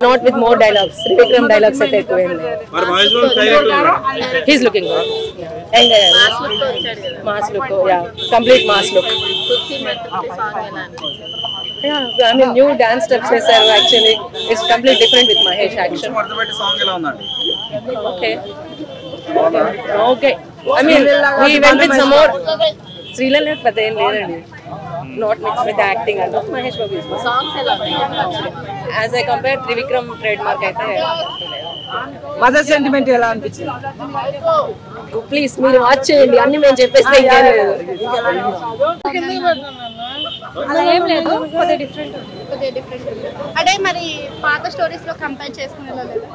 Not with more dialogues. Vikram dialogues are taken. He's looking good. And mass look, yeah, complete mass look. Yeah, I mean new dance steps actually. It's completely different with Mahesh action. Okay. Okay. I mean we went with some more. Srilal had pata em ledandi. Not mixed with the acting and Mahesh Babu is good. As I compare Trivikram trademark aithe mother sentiment ela anpichindi. Please మీరు watch చేయండి అన్ని మేము చెప్పేస్తే ఇంకేం లేదు. అలా ఏం లేదు కొద్దిగా డిఫరెంట్ అంటే మరి పాత స్టోరీస్ లో కంపేర్ చేసుకునేలా లేదు.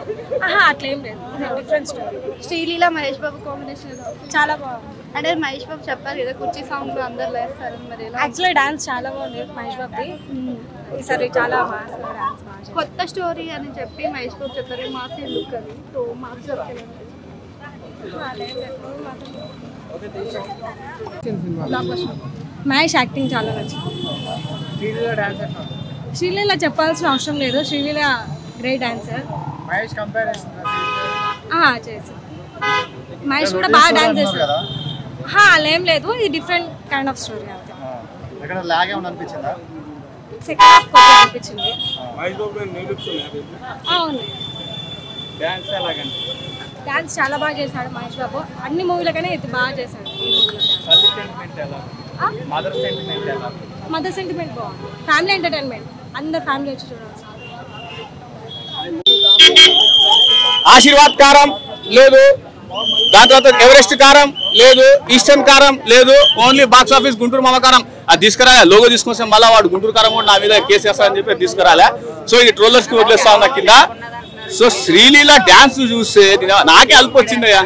అట్లా ఏం లేదు different story. Sreeleela Mahesh Babu combination చాలా బాగుంది. అంటే మహేష్ బాబు చెప్పారు కదా కుర్చీ సాంగ్ లో అందరు లేస్తారు మరి యాక్చువల్లీ డాన్స్ చాలా బాగుంది మహేష్ బాబుది. ఈసారి చాలా మాస్ డాన్స్ కొత్త స్టోరీ అని చెప్పి మహేష్ బాబు చెప్పారు మాస్ లుక్ అది సో మాస్ మహేష్ యాక్టింగ్ చాలా నచ్చింది. శ్రీలీల చెప్పాల్సిన అవసరం లేదు. Sreeleela great dancer. Mahesh compare చేసి మహేష్ కూడా బాగా డాన్స్ చేస్తారు. అలా ఏం లేదు ఇది డిఫరెంట్ కైండ్ ఆఫ్ స్టోరీ అంతే. సెకండ్ హాఫ్ కొద్దిగా అనిపించింది. అవును డాన్స్ చాలా బాగా చేశాడు మహేష్ బాబు. అన్ని మూవీలకనే ఇది బాగా చేశాడు. మదర్ సెంటిమెంట్ బాగుంది. ఫ్యామిలీ ఎంటర్టైన్మెంట్ అందరు ఫ్యామిలీ వచ్చి చూడాల్సి. ఆశీర్వాద్ కారం లేదు, దాని తర్వాత ఎవరెస్ట్ కారం లేదు, ఈస్టర్న్ కారం లేదు, ఓన్లీ బాక్స్ ఆఫీస్ గుంటూరు మమకారం. అది తీసుకురాలే లోగో తీసుకొస్తే మళ్ళీ వాడు గుంటూరు కారం కూడా నా మీద కేసు వేస్తారని చెప్పి తీసుకురాలే. సో ఇది ట్రోలర్స్ కి వదిలేస్తా ఉన్నా కింద. సో శ్రీలీల డ్యాన్స్ చూస్తే నాకే అల్పు వచ్చిందయ్యా.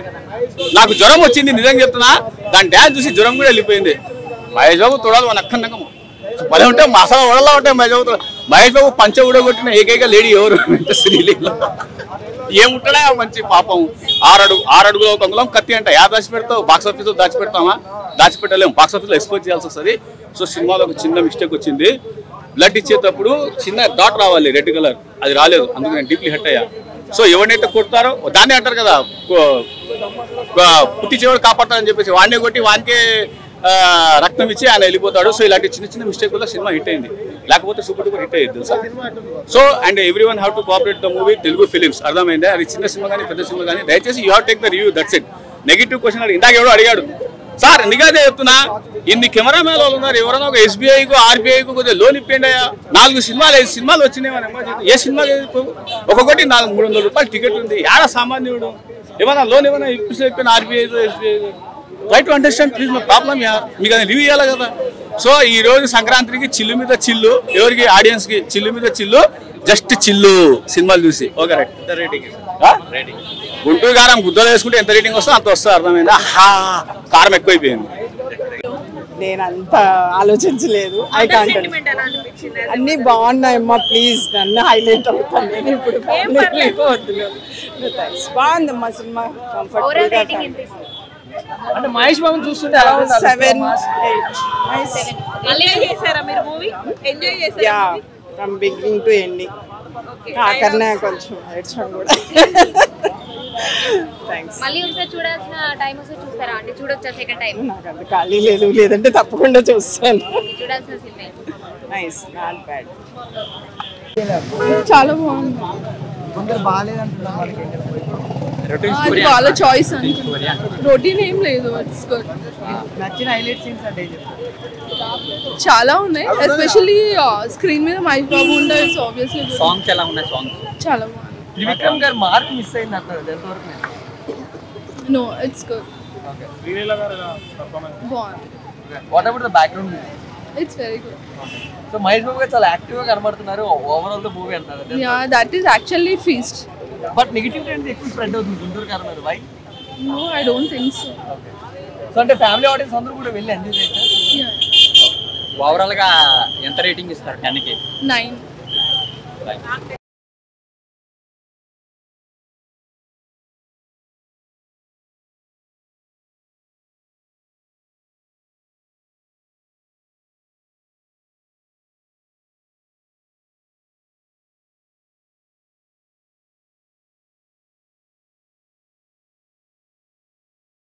నాకు జ్వరం వచ్చింది నిజంగా చెప్తున్నా. దాని డ్యాన్స్ చూసి జ్వరం కూడా వెళ్ళిపోయింది. మహేష్ బాబు తోడాలి మన అక్కనకము భలే ఉంటాయి, మసాలా వడలా ఉంటాయి మహేష్ బాబు. మహేష్ బాబు పంచ ఊడగొట్టిన ఏకైక లేడీ ఎవరు అంటే శ్రీలీల. ఏముంటాడా మంచి పాపం. 6 అడుగుల 1 అంగుళం కత్తి అంట. దాచిపెడతావు బాక్స్ ఆఫీస్ లో దాచిపెడతామా? దాచిపెట్టలేము. బాక్స్ ఆఫీస్ లో ఎక్స్పోజ్ చేయాల్సి వస్తుంది. సో సినిమాలో ఒక చిన్న మిస్టేక్ వచ్చింది. బ్లడ్ ఇచ్చేటప్పుడు చిన్న డాట్ రావాలి రెడ్ కలర్, అది రాలేదు. అందుకు నేను డీప్లీ హర్ట్ అయ్యా. సో ఎవరినైతే కొడతారో దాన్ని అంటారు కదా పుట్టి చివరి కాపాడతారని చెప్పేసి వాడినే కొట్టి వానికే రక్తం ఇచ్చి ఆయన వెళ్ళిపోతాడు. సో ఇలాంటి చిన్న చిన్న మిస్టేక్ వల్ల సినిమా హిట్ అయింది. లేకపోతే సూపర్ డూపర్ హిట్ అయ్యింది తెలుసా. So and every one have to cooperate the movie Telugu films. అర్థమైంది. అది చిన్న సినిమా కానీ పెద్ద సినిమా కానీ దయచేసి you have take the review. That's it. Negative question ఇందాక ఎవడో అడిగాడు సార్. నిజంగా చెప్తున్నా ఇన్ని కెమెరామెన్ వాళ్ళు ఉన్నారు. ఎవరైనా ఒక ఎస్బీఐకు ఆర్బీఐకు కొద్దిగా లోన్ ఇప్పిండి. 4 సినిమాలు 5 సినిమాలు వచ్చినాయి. ఏ సినిమా ఒక్కొక్కటి 300 రూపాయలు టికెట్ ఉంది. ఏడ సామాన్యుడు ఏమైనా లోన్ ఏమైనా ఇప్పిన RBI SBI try to understand please. My problem మీకు అది రివ్యూ ఇవ్వాలి కదా. సో ఈ రోజు సంక్రాంతికి చిల్లు మీద చిల్లు, ఎవరికి ఆడియన్స్ కి చిల్లు మీద చిల్లు, జస్ట్ చిల్లు సినిమాలు చూసి. Okay right. గుంటూరు కారం గుద్దలు వేసుకుంటే ఎంత రేటింగ్ వస్తుందో అంత వస్తుంది. అర్థమైందా? కారం ఎక్కువైపోయింది. నేను అంత ఆలోచించలేదు. అన్ని బాగున్నాయమ్మా. ప్లీజ్ నన్ను హైలైట్ అవుతాను నేను ఇప్పుడు. బాగుందమ్మా సినిమా. కంఫర్టబుల్ గా అంటే మహేష్ బాబు చూస్తుంటే 7, 8 ఫ్రమ్ బిగినింగ్ టు ఎండింగ్. అక్కడనే కొంచెం ఏడ్చాం కూడా. నాకు అంత ఖాళీ లేదు. లేదంటే తప్పకుండా చూస్తాను. Nice, not bad. చాలా బాగుంది. వాళ్ళ చాయిస్ రొటీన్ ఏం లేదు. చాలా ఉన్నాయి. ఎస్పెషల్లీ స్క్రీన్ మీద మహేష్ బాబు ఉంటే ఆబ్వియస్లీ సాంగ్స్ ఎలా ఉన్నాయి? సాంగ్స్ చాలా బాగుంది. త్రివిక్రమ్ గారు మార్క్ మిస్ అయింది అంటారు. ఎంతవరకు? No it's good. Okay. Sreeleela గారు పర్ఫార్మెన్స్ బాగుంది. What about the background? It's very good. So Mahesh Babu గారు చాలా యాక్టివ్ గా కనబడుతున్నారు ఓవరాల్ ద మూవీ అంటారు. Yeah that is actually feast. But negative trend ఎక్కువ స్ప్రెడ్ అవుతుంది గుంటూరు కారం మీద. Why? No I don't think so. Okay. So అంటే ఫ్యామిలీ ఆడియన్స్ అందరూ కూడా వెళ్ళి ఎంజాయ్ చేస్తారు. ఓవరాల్ గా ఎంత రేటింగ్ ఇస్తారు? 10కి 9.